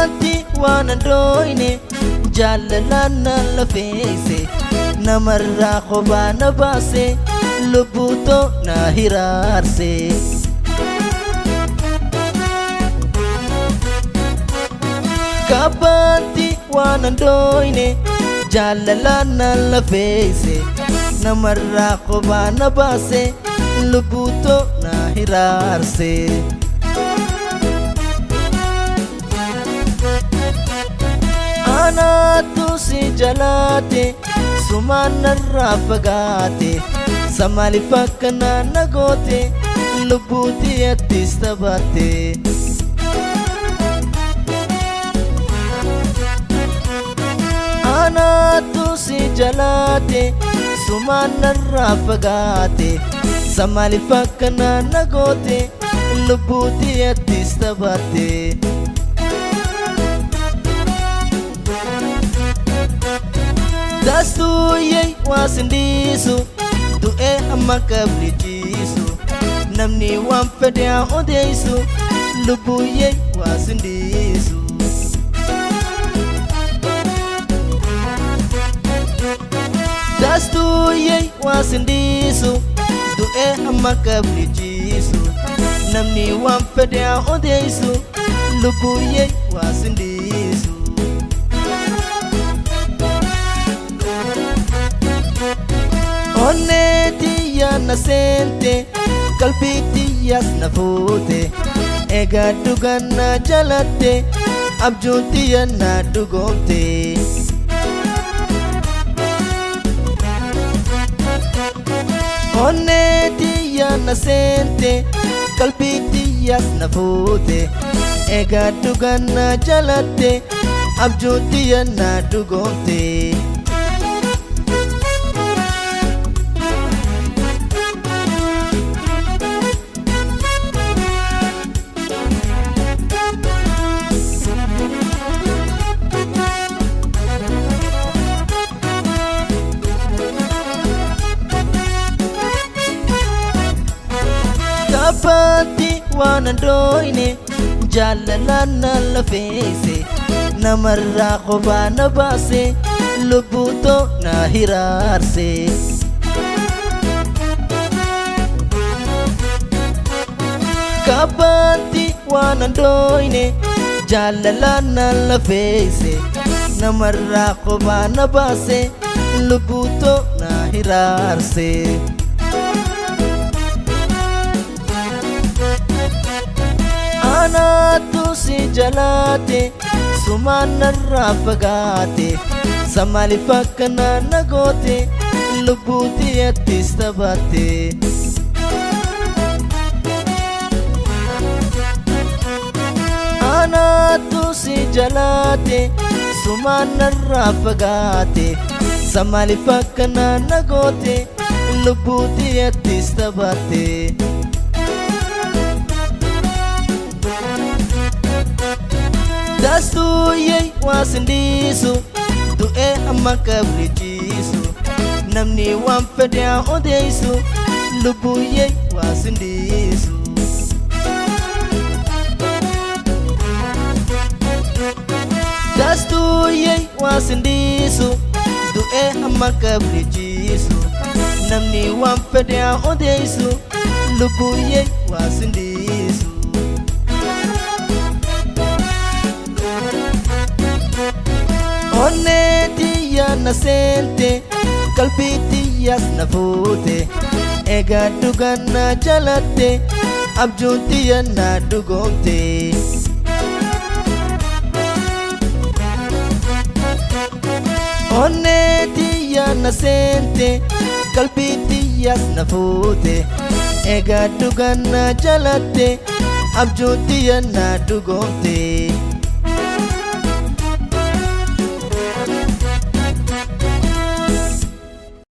Kabanti waan andoyne jaalalana lafeese namarraa kophaa na baase lubbuutoo na hiraarse. Kabanti waan andoyne jaalalana lafeese namarraa kophaa na baase lubbuutoo na hiraarse. Anaatu si jalaate sumaan narraa fagaate samaaliif akkana na goote lubbuutii attis taphatte. Anaatu si jalaate sumaan narraa fagaate samaaliif akkana na goote lubbuutii attis taphatte. Dastuye wasindisu du'e amma kabrijisu namni waan fedhe odeysu lubbuye wasindisu. Dastuye wasindisu du'e amma kabrijisu namni waan fedhe odeysu lubbuye wasindisu. Onnetiyya na seente qalbiittiyyaas na fuute egaa dhugaan na jalatte abjuutiyya na dhugoomte. Onnetiyya na seente qalbiittiyyaas na fuute egaa dhugaan na jalatte abjuutiyya na dhugoomte. Kabanti waan andoyne jaalalana lafeese namarraa kophaa na baase lubbuutoo na hiraarse. Kabanti waan andoyne jaalalana lafeese namarraa kophaa na baase lubbuutoo na hiraarse. Anaatu si jalaate sumaan narraa fagaate samaaliif akkana na goote lubbuutii attis taphatte. Anaatu si jalaate sumaan narraa fagaate samaaliif akkana na goote lubbuutii attis taphatte. Dastuye wasindisu du'e amma kabrijisu namni waan fedhe odeysu lubbuye wasindisu. Dastuye wasindisu du'e amma kabrijisu namni waan fedhe odeysu lubbuye wasindisu. Onnetiyya na seente qalbiittiyyaas na fuute egaa dhugaan na jalatte abjuutiyya na dhugoomte. Onnetiyya na seente qalbiittiyyaas na fuute egaa dhugaan na jalatte abjuutiyya na dhugoomte.